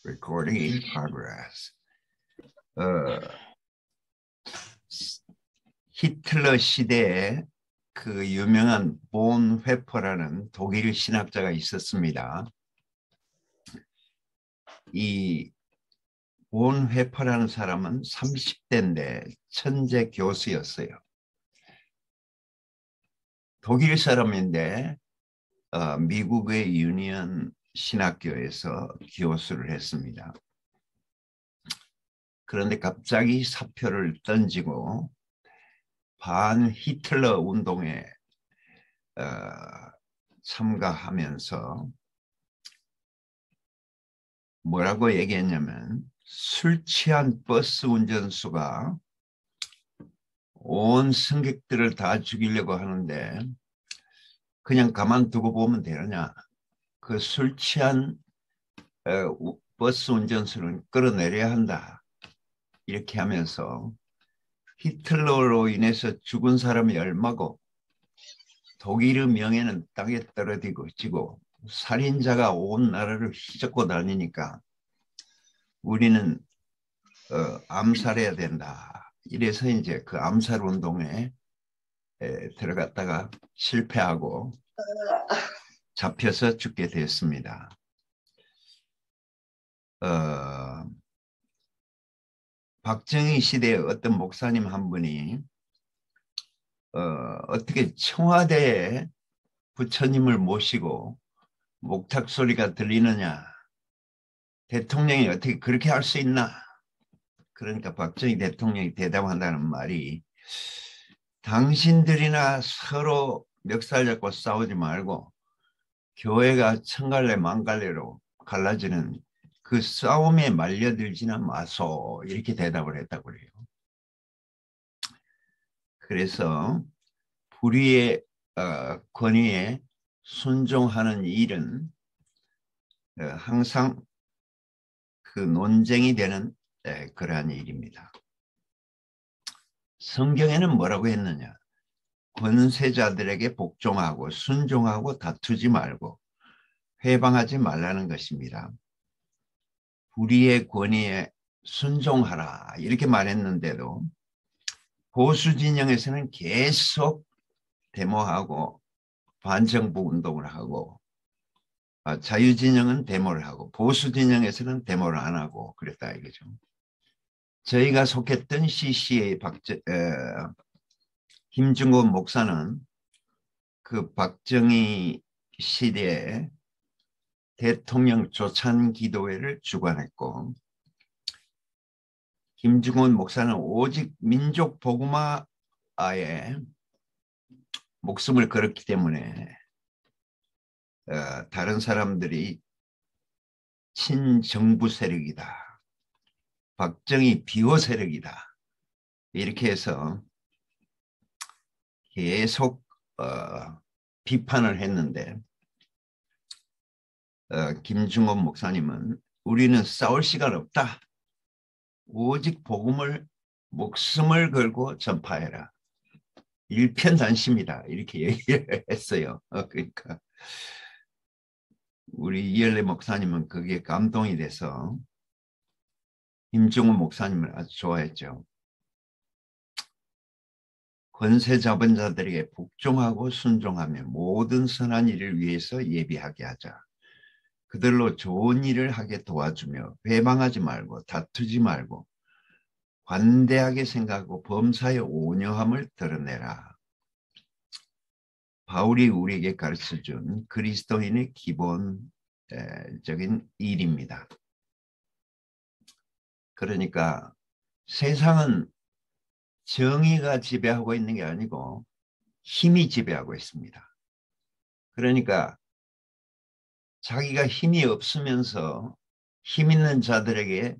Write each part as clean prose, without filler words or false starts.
Recording in progress. 히틀러 시대에 그 유명한 본 회퍼라는 독일 신학자가 있었습니다. 이 본 회퍼라는 사람은 30대인데 천재 교수였어요. 독일 사람인데 미국의 유니언 신학교에서 교수를 했습니다. 그런데 갑자기 사표를 던지고 반 히틀러 운동에 참가하면서 뭐라고 얘기했냐면 술 취한 버스 운전수가 온 승객들을 다 죽이려고 하는데 그냥 가만두고 보면 되느냐. 그 술 취한 버스 운전수는 끌어내려야 한다. 이렇게 하면서 히틀러로 인해서 죽은 사람이 얼마고 독일의 명예는 땅에 떨어지고 살인자가 온 나라를 휘젓고 다니니까 우리는 암살해야 된다. 이래서 이제 그 암살 운동에 들어갔다가 실패하고 잡혀서 죽게 됐습니다. 박정희 시대에 어떤 목사님 한 분이 어떻게 청와대에 부처님을 모시고 목탁 소리가 들리느냐. 대통령이 어떻게 그렇게 할 수 있나. 그러니까 박정희 대통령이 대답한다는 말이 당신들이나 서로 멱살 잡고 싸우지 말고 교회가 천갈래 만갈래로 갈라지는 그 싸움에 말려들지는 마소. 이렇게 대답을 했다고 그래요. 그래서 불의의 권위에 순종하는 일은 항상 그 논쟁이 되는 그러한 일입니다. 성경에는 뭐라고 했느냐? 권세자들에게 복종하고 순종하고 다투지 말고 회방하지 말라는 것입니다. 불의의 권위에 순종하라 이렇게 말했는데도 보수 진영에서는 계속 데모하고 반정부 운동을 하고 자유 진영은 데모를 하고 보수 진영에서는 데모를 안 하고 그랬다 이거죠. 저희가 속했던 CCA 김중곤 목사는 그 박정희 시대에 대통령 조찬 기도회를 주관했고 김중곤 목사는 오직 민족 복음화에 목숨을 걸었기 때문에 다른 사람들이 친정부 세력이다. 박정희 비호 세력이다. 이렇게 해서 계속 비판을 했는데 김중곤 목사님은 우리는 싸울 시간 없다. 오직 복음을 목숨을 걸고 전파해라. 일편단심이다. 이렇게 얘기를 했어요. 그러니까 우리 이열래 목사님은 그게 감동이 돼서 김중곤 목사님을 아주 좋아했죠. 권세 잡은 자들에게 복종하고 순종하며 모든 선한 일을 위해서 예비하게 하자. 그들로 좋은 일을 하게 도와주며 회방하지 말고 다투지 말고 관대하게 생각하고 범사의 온유함을 드러내라. 바울이 우리에게 가르쳐준 그리스도인의 기본적인 일입니다. 그러니까 세상은 정의가 지배하고 있는 게 아니고 힘이 지배하고 있습니다. 그러니까 자기가 힘이 없으면서 힘 있는 자들에게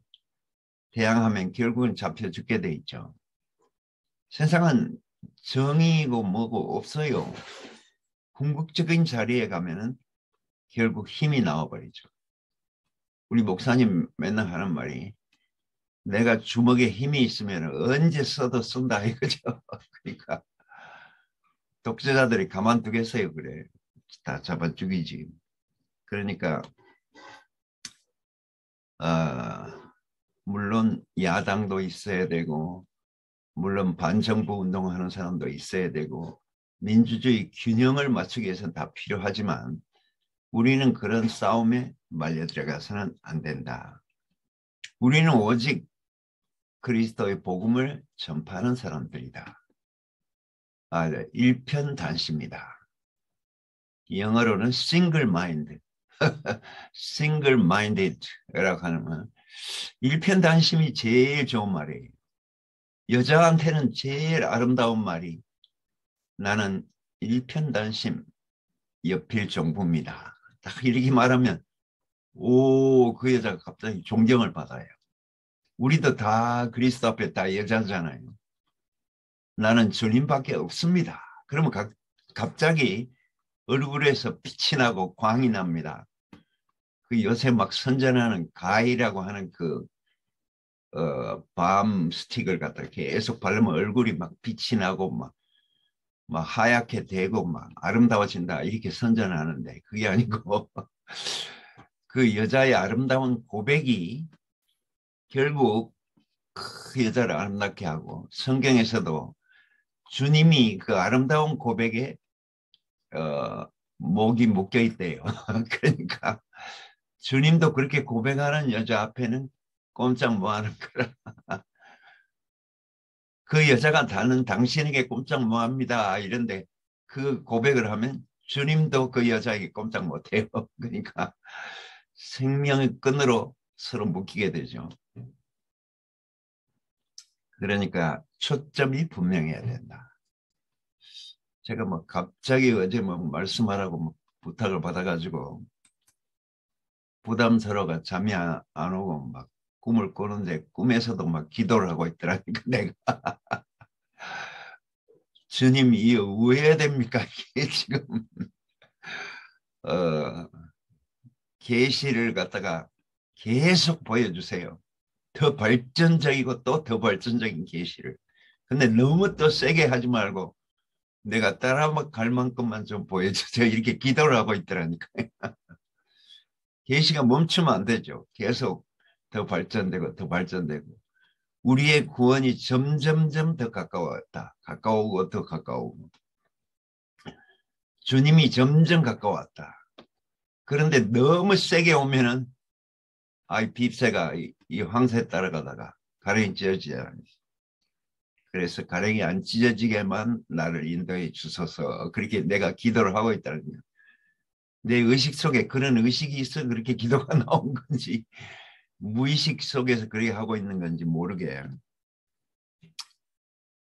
대항하면 결국은 잡혀 죽게 돼 있죠. 세상은 정의고 뭐고 없어요. 궁극적인 자리에 가면은 결국 힘이 나와버리죠. 우리 목사님 맨날 하는 말이 내가 주먹에 힘이 있으면 언제 써도 쓴다 이거죠. 그러니까 독재자들이 가만두겠어요. 그래. 다 잡아 죽이지. 그러니까 물론 야당도 있어야 되고 물론 반정부 운동하는 사람도 있어야 되고 민주주의 균형을 맞추기 위해서는 다 필요하지만 우리는 그런 싸움에 말려 들어가서는 안 된다. 우리는 오직 그리스도의 복음을 전파하는 사람들이다. 네. 일편단심이다. 영어로는 single mind, single minded라고 하는 일편단심이 제일 좋은 말이에요. 여자한테는 제일 아름다운 말이 나는 일편단심 여필종부입니다. 딱 이렇게 말하면 그 여자가 갑자기 존경을 받아요. 우리도 다 그리스도 앞에 다 여자잖아요. 나는 주님밖에 없습니다. 그러면 갑자기 얼굴에서 빛이 나고 광이 납니다. 그 요새 막 선전하는 가이라고 하는 밤 스틱을 갖다 계속 바르면 얼굴이 막 빛이 나고 막 하얗게 되고 막 아름다워진다 이렇게 선전하는데 그게 아니고 그 여자의 아름다운 고백이 결국 그 여자를 아름답게 하고 성경에서도 주님이 그 아름다운 고백에 목이 묶여 있대요. 그러니까 주님도 그렇게 고백하는 여자 앞에는 꼼짝 못 하는 거라. 그 여자가 다는 당신에게 꼼짝 못 합니다. 이런데 그 고백을 하면 주님도 그 여자에게 꼼짝 못 해요. 그러니까 생명의 끈으로 서로 묶이게 되죠. 그러니까 초점이 분명해야 된다. 제가 뭐 갑자기 어제 뭐 말씀하라고 뭐 부탁을 받아가지고 부담스러워가 잠이 안 오고 막 꿈을 꾸는데 꿈에서도 막 기도를 하고 있더라니까 내가 주님 이 왜 됩니까? 이게 지금 계시를 갖다가 계속 보여주세요. 더 발전적이고 또 더 발전적인 계시를. 근데 너무 또 세게 하지 말고 내가 따라갈 만큼만 좀 보여주세요. 이렇게 기도를 하고 있더라니까요. 계시가 멈추면 안 되죠. 계속 더 발전되고 더 발전되고 우리의 구원이 점점점 더 가까웠다. 가까우고 더 가까우고 주님이 점점 가까웠다. 그런데 너무 세게 오면은 빕새가 이 황새 따라가다가 가랭이 찢어지잖아요. 그래서 가랭이 안 찢어지게만 나를 인도해 주소서 그렇게 내가 기도를 하고 있다는 거예요. 내 의식 속에 그런 의식이 있어 그렇게 기도가 나온 건지 무의식 속에서 그렇게 하고 있는 건지 모르게.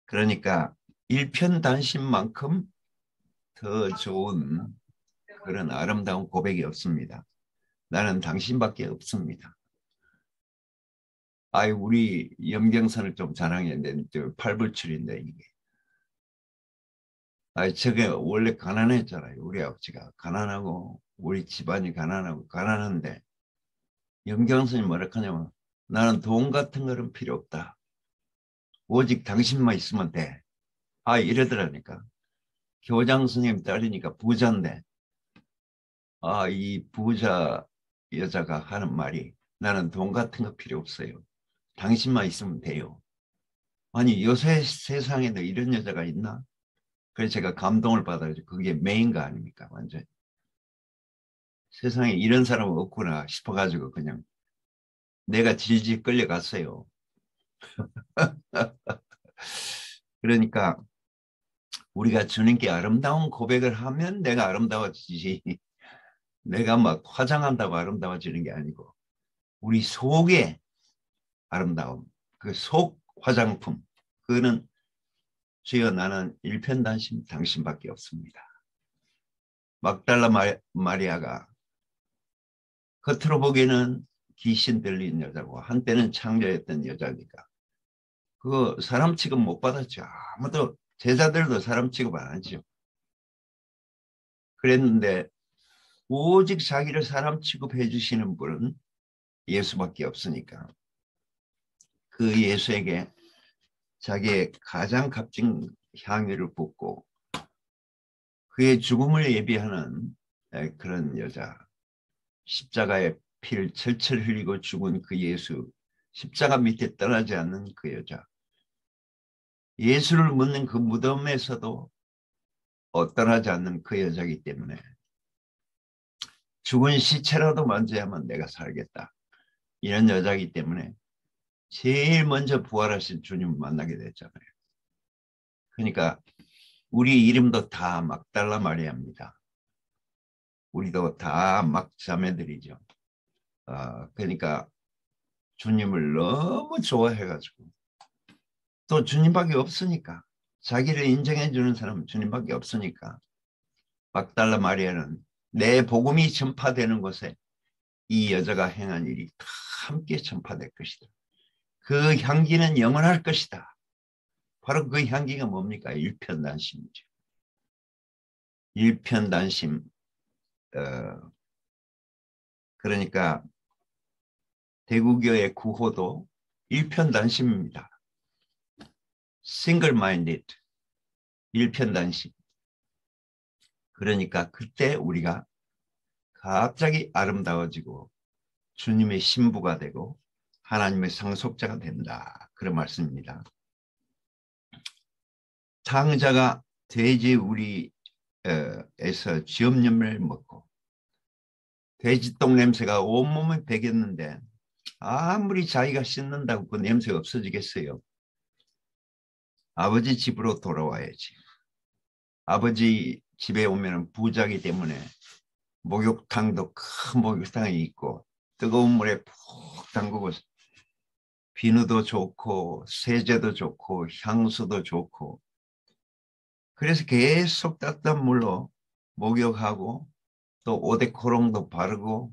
그러니까 일편단심만큼 더 좋은 그런 아름다운 고백이 없습니다. 나는 당신밖에 없습니다. 우리 염경선을 좀 자랑했는데 팔불출인데 이게. 저게 원래 가난했잖아요. 우리 아버지가 가난하고 우리 집안이 가난한데 염경선이 뭐라 하냐면 나는 돈 같은 거는 필요 없다. 오직 당신만 있으면 돼. 이러더라니까. 교장 선생님 딸이니까 부자인데 이 부자 여자가 하는 말이 나는 돈 같은 거 필요 없어요. 당신만 있으면 돼요. 아니 요새 세상에도 이런 여자가 있나? 그래서 제가 감동을 받아가지고 그게 메인 거 아닙니까? 완전 세상에 이런 사람은 없구나 싶어가지고 그냥 내가 질질 끌려갔어요. 그러니까 우리가 주님께 아름다운 고백을 하면 내가 아름다워지지 내가 막 화장한다고 아름다워지는 게 아니고 우리 속에 아름다움, 그 속 화장품 그거는 주여 나는 일편단심 당신밖에 없습니다. 막달라 마리아가 겉으로 보기에는 귀신 들린 여자고 한때는 창녀였던 여자니까 그거 사람 취급 못 받았죠. 아무도 제자들도 사람 취급 안 하죠. 그랬는데 오직 자기를 사람 취급해 주시는 분은 예수밖에 없으니까 그 예수에게 자기의 가장 값진 향유를 붓고 그의 죽음을 예비하는 그런 여자 십자가의 피를 철철 흘리고 죽은 그 예수, 십자가 밑에 떠나지 않는 그 여자, 예수를 묻는 그 무덤에서도 떠나지 않는 그 여자이기 때문에 죽은 시체라도 만져야만 내가 살겠다. 이런 여자이기 때문에 제일 먼저 부활하신 주님을 만나게 됐잖아요. 그러니까 우리 이름도 다 막달라 마리아입니다. 우리도 다 막자매들이죠. 그러니까 주님을 너무 좋아해가지고 또 주님밖에 없으니까 자기를 인정해 주는 사람은 주님밖에 없으니까 막달라 마리아는 내 복음이 전파되는 곳에 이 여자가 행한 일이 다 함께 전파될 것이다. 그 향기는 영원할 것이다. 바로 그 향기가 뭡니까? 일편단심이죠. 일편단심. 그러니까 대구교의 구호도 일편단심입니다. single-minded, 일편단심. 그러니까 그때 우리가 갑자기 아름다워지고 주님의 신부가 되고 하나님의 상속자가 된다. 그런 말씀입니다. 탕자가 돼지 우리에서 쥐염염을 먹고 돼지똥 냄새가 온몸에 배겼는데 아무리 자기가 씻는다고 그 냄새가 없어지겠어요? 아버지 집으로 돌아와야지. 아버지 집에 오면 부자기 때문에 목욕탕도 큰 목욕탕이 있고 뜨거운 물에 푹 담그고 비누도 좋고 세제도 좋고 향수도 좋고 그래서 계속 따뜻한 물로 목욕하고 또 오데코롱도 바르고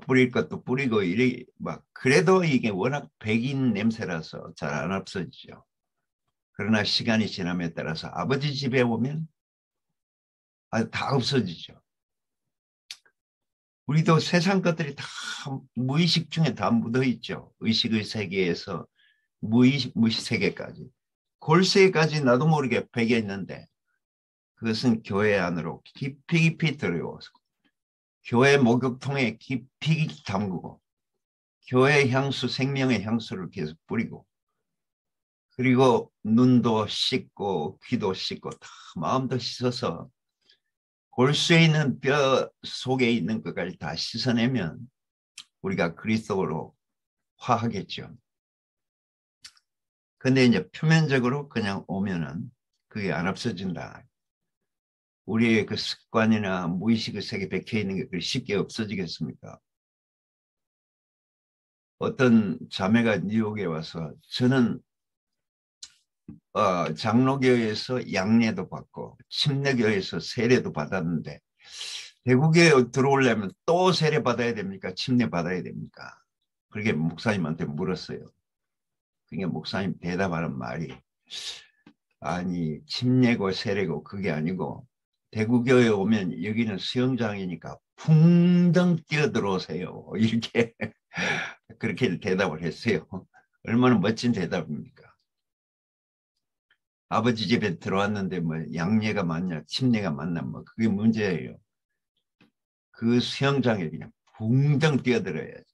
뿌릴 것도 뿌리고 이래 막 그래도 이게 워낙 백인 냄새라서 잘 안 없어지죠. 그러나 시간이 지남에 따라서 아버지 집에 오면 다 없어지죠. 우리도 세상 것들이 다 무의식 중에 다 묻어 있죠. 의식의 세계에서 무의식 세계까지. 골세까지 나도 모르게 배겨 있는데 그것은 교회 안으로 깊이 깊이 들어오고 교회 목욕통에 깊이 담그고 교회 향수, 생명의 향수를 계속 뿌리고 그리고 눈도 씻고 귀도 씻고 다 마음도 씻어서 골수에 있는 뼈 속에 있는 것까지 다 씻어내면 우리가 그리스도로 화하겠죠. 근데 이제 표면적으로 그냥 오면은 그게 안 없어진다. 우리의 그 습관이나 무의식의 세계에 박혀 있는 게 쉽게 없어지겠습니까? 어떤 자매가 뉴욕에 와서 저는 장로교에서 양례도 받고 침례교에서 세례도 받았는데 대구교에 들어오려면 또 세례 받아야 됩니까? 침례 받아야 됩니까? 그렇게 목사님한테 물었어요. 그러니까 목사님 대답하는 말이 아니 침례고 세례고 그게 아니고 대구교에 오면 여기는 수영장이니까 풍덩 뛰어들어오세요. 이렇게 그렇게 대답을 했어요. 얼마나 멋진 대답입니까? 아버지 집에 들어왔는데 뭐 양례가 맞냐 침례가 맞나 뭐 그게 문제예요. 그 수영장에 그냥 붕덩 뛰어들어야지.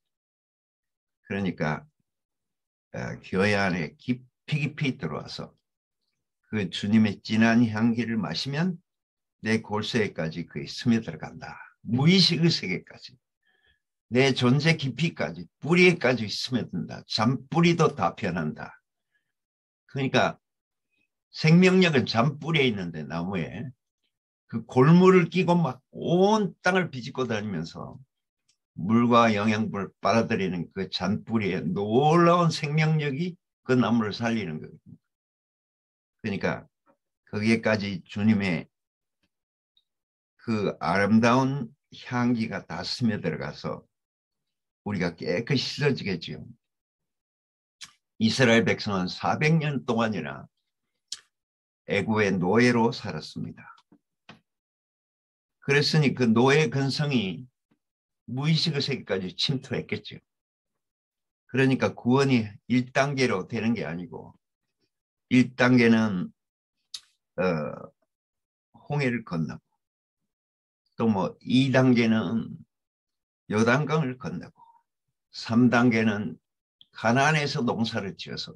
그러니까 교회 안에 깊이 깊이 들어와서 그 주님의 진한 향기를 마시면 내 골수에까지 그게 스며들어간다. 무의식의 세계까지. 내 존재 깊이까지 뿌리에까지 스며든다. 잔뿌리도 다 변한다. 그러니까 생명력은 잔뿌리에 있는데 나무에 그 골무를 끼고 막 온 땅을 비집고 다니면서 물과 영양분을 빨아들이는 그 잔뿌리에 놀라운 생명력이 그 나무를 살리는 거거든요. 그러니까 거기에까지 주님의 그 아름다운 향기가 다 스며들어가서 우리가 깨끗이 씻어지겠죠. 이스라엘 백성은 400년 동안이나 애굽의 노예로 살았습니다. 그랬으니 그 노예 근성이 무의식의 세계까지 침투했겠죠. 그러니까 구원이 1단계로 되는 게 아니고 1단계는 홍해를 건너고 또 뭐 2단계는 요단강을 건너고 3단계는 가나안에서 농사를 지어서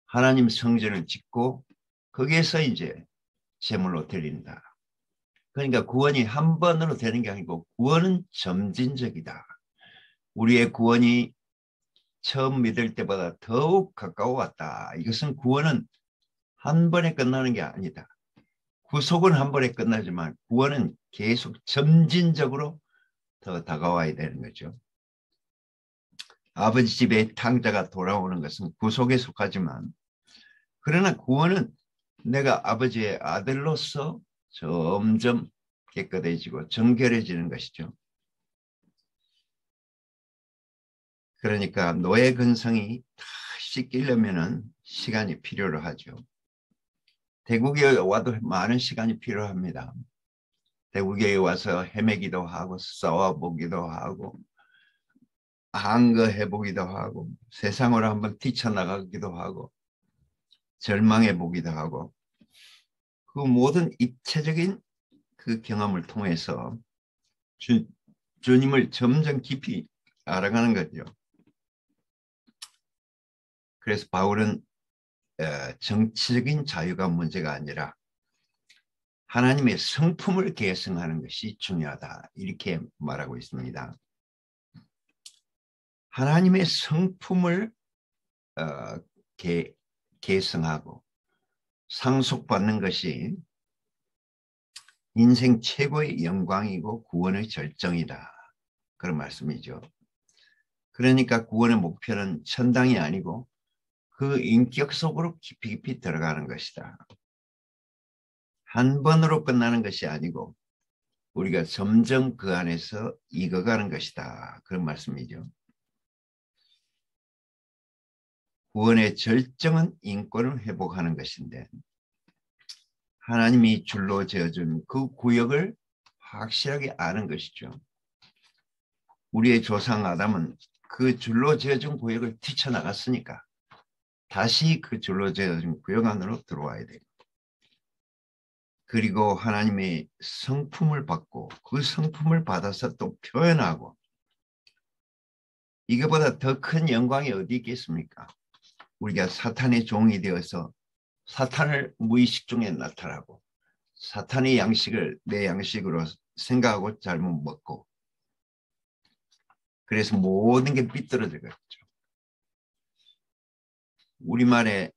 하나님 성전을 짓고 거기에서 이제 제물로 드린다. 그러니까 구원이 한 번으로 되는 게 아니고 구원은 점진적이다. 우리의 구원이 처음 믿을 때보다 더욱 가까워왔다. 이것은 구원은 한 번에 끝나는 게 아니다. 구속은 한 번에 끝나지만 구원은 계속 점진적으로 더 다가와야 되는 거죠. 아버지 집에 탕자가 돌아오는 것은 구속에 속하지만 그러나 구원은 내가 아버지의 아들로서 점점 깨끗해지고 정결해지는 것이죠. 그러니까 노예 근성이 다 씻기려면 시간이 필요로 하죠. 대구교회 와도 많은 시간이 필요합니다. 대구교회 와서 헤매기도 하고 싸워보기도 하고 한거해보기도 하고 세상으로 한번 뛰쳐나가기도 하고 절망해보기도 하고 그 모든 입체적인 그 경험을 통해서 주님을 점점 깊이 알아가는 거죠. 그래서 바울은 정치적인 자유가 문제가 아니라 하나님의 성품을 계승하는 것이 중요하다. 이렇게 말하고 있습니다. 하나님의 성품을 계승하고 상속받는 것이 인생 최고의 영광이고 구원의 절정이다. 그런 말씀이죠. 그러니까 구원의 목표는 천당이 아니고 그 인격 속으로 깊이 깊이 들어가는 것이다. 한 번으로 끝나는 것이 아니고 우리가 점점 그 안에서 익어가는 것이다. 그런 말씀이죠. 구원의 절정은 인권을 회복하는 것인데 하나님이 줄로 지어준 그 구역을 확실하게 아는 것이죠. 우리의 조상 아담은 그 줄로 지어준 구역을 뛰쳐나갔으니까 다시 그 줄로 지어준 구역 안으로 들어와야 돼요. 그리고 하나님의 성품을 받고 그 성품을 받아서 또 표현하고 이거보다 더 큰 영광이 어디 있겠습니까? 우리가 사탄의 종이 되어서 사탄을 무의식 중에 나타나고 사탄의 양식을 내 양식으로 생각하고 잘못 먹고 그래서 모든 게 삐뚤어지겠죠. 우리말에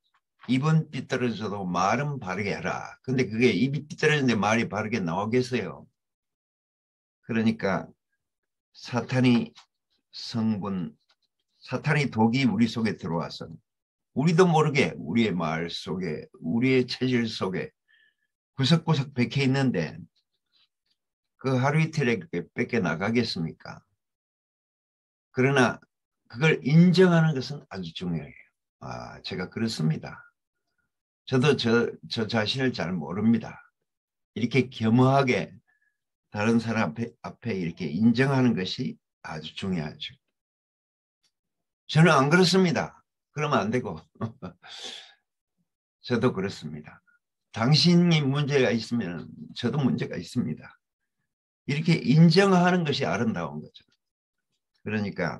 입은 삐뚤어져도 말은 바르게 해라. 근데 그게 입이 삐뚤어졌는데 말이 바르게 나오겠어요. 그러니까 사탄이 사탄의 독이 우리 속에 들어와서 우리도 모르게 우리의 말 속에 우리의 체질 속에 구석구석 박혀 있는데 그 하루 이틀에 그렇게 뺏겨 나가겠습니까? 그러나 그걸 인정하는 것은 아주 중요해요. 제가 그렇습니다. 저도 저 자신을 잘 모릅니다. 이렇게 겸허하게 다른 사람 앞에 이렇게 인정하는 것이 아주 중요하죠. 저는 안 그렇습니다. 그러면 안 되고 저도 그렇습니다. 당신이 문제가 있으면 저도 문제가 있습니다. 이렇게 인정하는 것이 아름다운 거죠. 그러니까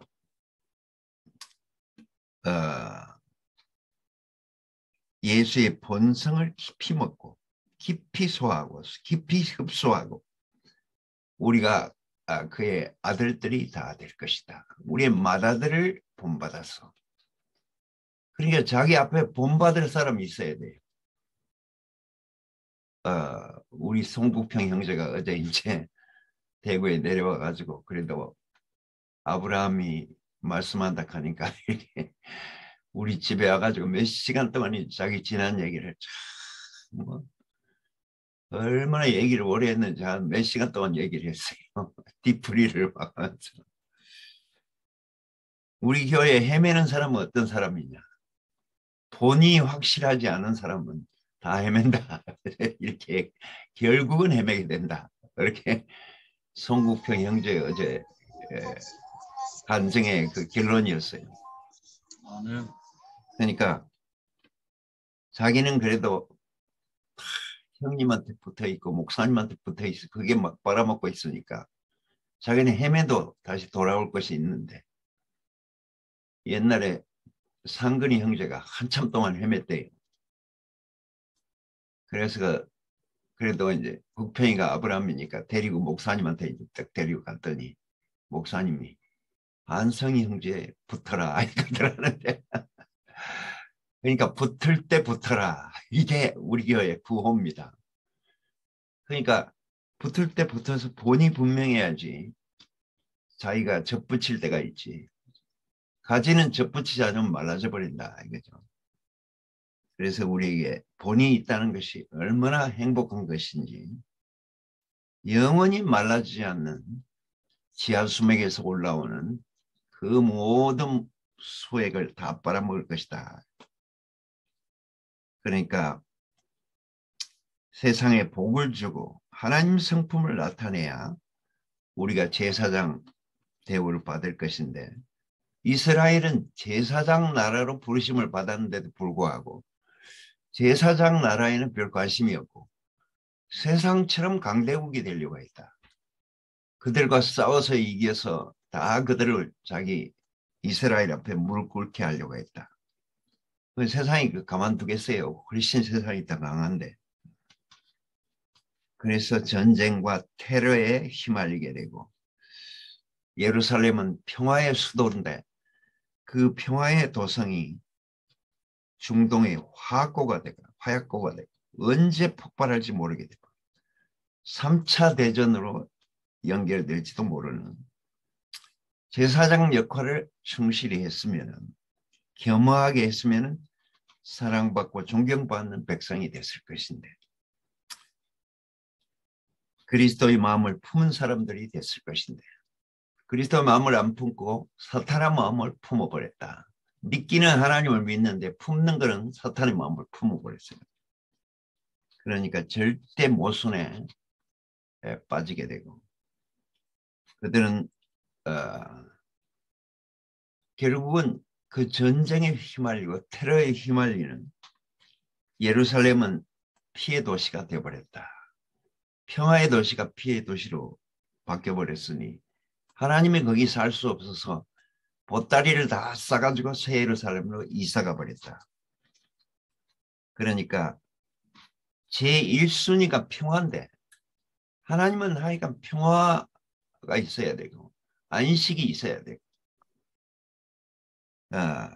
예수의 본성을 깊이 먹고 깊이 소화하고 깊이 흡수하고 우리가 그의 아들들이 다 될 것이다. 우리의 맏아들을 본받아서. 그러니까 자기 앞에 본받을 사람이 있어야 돼요. 우리 송국평 형제가 어제 이제 대구에 내려와 가지고 그래도 아브라함이 말씀한다 하니까 이렇게 우리 집에 와가지고 몇 시간 동안 자기 지난 얘기를 뭐 얼마나 얘기를 오래 했는지 한 몇 시간 동안 얘기를 했어요. 뒤풀이를 와가지고. 우리 교회에 헤매는 사람은 어떤 사람이냐. 본이 확실하지 않은 사람은 다 헤맨다. 이렇게 결국은 헤매게 된다. 이렇게 송국평 형제 어제 간증의 그 결론이었어요. 그러니까 자기는 그래도 형님한테 붙어 있고 목사님한테 붙어 있어. 그게 막 빨아먹고 있으니까 자기는 헤매도 다시 돌아올 것이 있는데 옛날에 상근이 형제가 한참 동안 헤맸대요. 그래서 그래도 이제 북평이가 아브라함이니까 데리고 목사님한테 이제 딱 데리고 갔더니 목사님이 한성희 형제 붙어라 이거더라는데 그러니까 붙을 때 붙어라. 이게 우리 교회 구호입니다. 그러니까 붙을 때 붙어서 본이 분명해야지 자기가 접붙일 때가 있지. 가지는 접붙이지 않으면 말라져 버린다 이거죠. 그래서 우리에게 본이 있다는 것이 얼마나 행복한 것인지 영원히 말라지지 않는 지하수맥에서 올라오는 그 모든 소액을 다 빨아먹을 것이다. 그러니까 세상에 복을 주고 하나님 성품을 나타내야 우리가 제사장 대우를 받을 것인데 이스라엘은 제사장 나라로 부르심을 받았는데도 불구하고 제사장 나라에는 별 관심이 없고 세상처럼 강대국이 되려고 했다. 그들과 싸워서 이겨서 다 그들을 자기 이스라엘 앞에 무릎 꿇게 하려고 했다. 세상이 가만두겠어요. 훨씬 세상이 더 강한데. 그래서 전쟁과 테러에 휘말리게 되고 예루살렘은 평화의 수도인데 그 평화의 도성이 중동의 화약고가 되고 언제 폭발할지 모르게 되고 3차 대전으로 연결될지도 모르는 제사장 역할을 충실히 했으면 겸허하게 했으면 사랑받고 존경받는 백성이 됐을 것인데 그리스도의 마음을 품은 사람들이 됐을 것인데 그리스도의 마음을 안 품고 사탄의 마음을 품어버렸다. 믿기는 하나님을 믿는데 품는 것은 사탄의 마음을 품어버렸어요. 그러니까 절대 모순에 빠지게 되고 그들은 결국은 그 전쟁에 휘말리고 테러에 휘말리는 예루살렘은 피해 도시가 되어버렸다. 평화의 도시가 피해 도시로 바뀌어버렸으니 하나님이 거기 살 수 없어서 보따리를 다 싸가지고 새 예루살렘으로 이사가 버렸다. 그러니까 제1순위가 평화인데 하나님은 하여간 평화가 있어야 되고 안식이 있어야 되고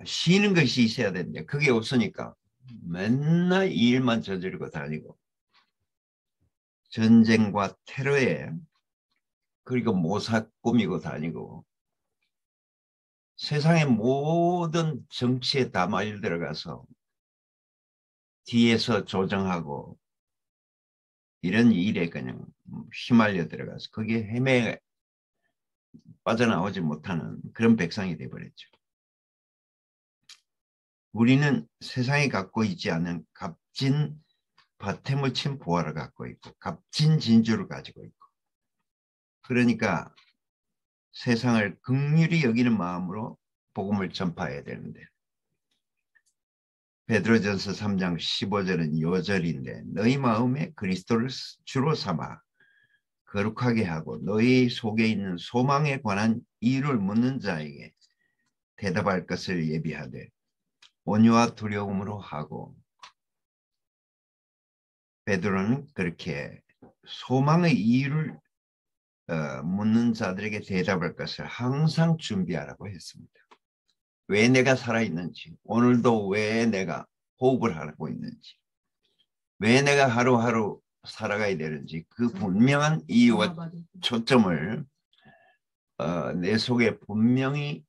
쉬는 것이 있어야 되는데 그게 없으니까 맨날 이 일만 저지르고 다니고 전쟁과 테러에 그리고 모사 꾸미고 다니고 세상의 모든 정치에 다 말려 들어가서 뒤에서 조정하고 이런 일에 그냥 휘말려 들어가서 거기에 헤매 빠져나오지 못하는 그런 백성이 되어버렸죠. 우리는 세상이 갖고 있지 않은 값진 밭에 묻힌 보화를 갖고 있고 값진 진주를 가지고 있고 그러니까 세상을 긍휼히 여기는 마음으로 복음을 전파해야 되는데 베드로전서 3장 15절은 요절인데 너희 마음에 그리스도를 주로 삼아 거룩하게 하고 너희 속에 있는 소망에 관한 이유를 묻는 자에게 대답할 것을 예비하되 온유와 두려움으로 하고 베드로는 그렇게 소망의 이유를 묻는 자들에게 대답할 것을 항상 준비하라고 했습니다. 왜 내가 살아있는지, 오늘도 왜 내가 호흡을 하고 있는지, 왜 내가 하루하루 살아가야 되는지 그 분명한 이유와 초점을 내 속에 분명히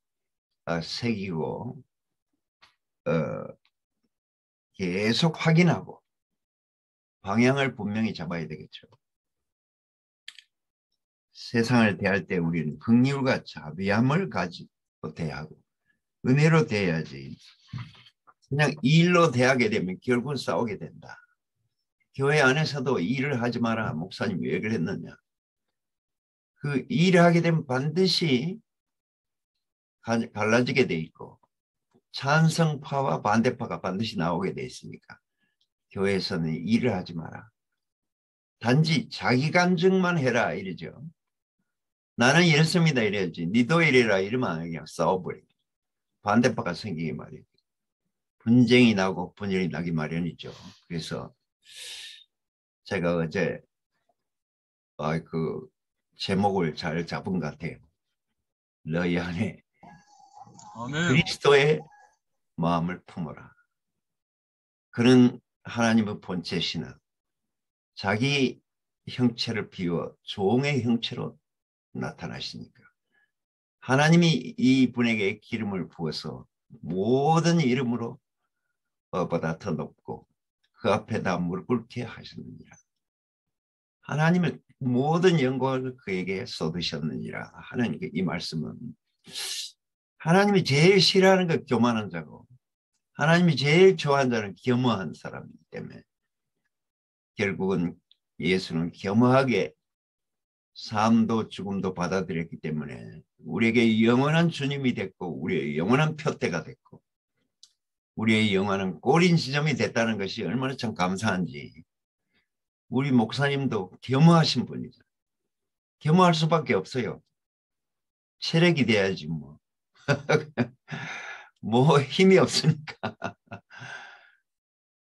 새기고 계속 확인하고 방향을 분명히 잡아야 되겠죠. 세상을 대할 때 우리는 긍휼과 자비함을 가지고 대하고 은혜로 대해야지 그냥 일로 대하게 되면 결국은 싸우게 된다. 교회 안에서도 일을 하지 마라. 목사님이 왜 그랬느냐. 그 일을 하게 되면 반드시 갈라지게 돼 있고 찬성파와 반대파가 반드시 나오게 돼 있으니까 교회에서는 일을 하지 마라. 단지 자기 간증만 해라 이러죠. 나는 이렇습니다 이래야지. 니도 이래라 이러면 그냥 싸워버려. 반대파가 생기기 마련. 분쟁이 나고 분열이 나기 마련이죠. 그래서 제가 어제 그 제목을 잘 잡은 것 같아요. 너희 안에 그리스도의 마음을 품어라. 그는 하나님의 본체시는 자기 형체를 비워 종의 형체로 나타나시니까 하나님이 이분에게 기름을 부어서 모든 이름으로 보다 더 높고 그 앞에다 무릎 꿇게 하셨느니라. 하나님의 모든 영광을 그에게 쏟으셨느니라 하는 이 말씀은 하나님이 제일 싫어하는 거 교만한 자고 하나님이 제일 좋아하는 자는 겸허한 사람이기 때문에 결국은 예수는 겸허하게 삶도 죽음도 받아들였기 때문에 우리에게 영원한 주님이 됐고 우리의 영원한 표대가 됐고 우리의 영원한 꼬린 지점이 됐다는 것이 얼마나 참 감사한지. 우리 목사님도 겸허하신 분이죠. 겸허할 수밖에 없어요. 체력이 돼야지 뭐. 뭐 힘이 없으니까.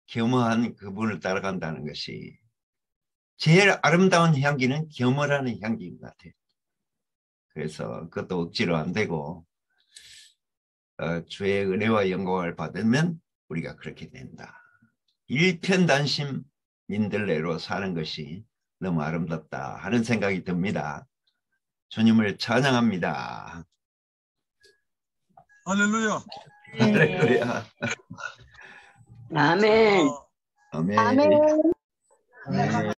겸허한 그분을 따라간다는 것이 제일 아름다운 향기는 겸허라는 향기인 것 같아요. 그래서 그것도 억지로 안 되고 주의 은혜와 영광을 받으면 우리가 그렇게 된다. 일편단심 민들레로 사는 것이 너무 아름답다 하는 생각이 듭니다. 주님을 찬양합니다. 할렐루야. 할렐루야. 아멘. 아멘. 아멘. 아멘.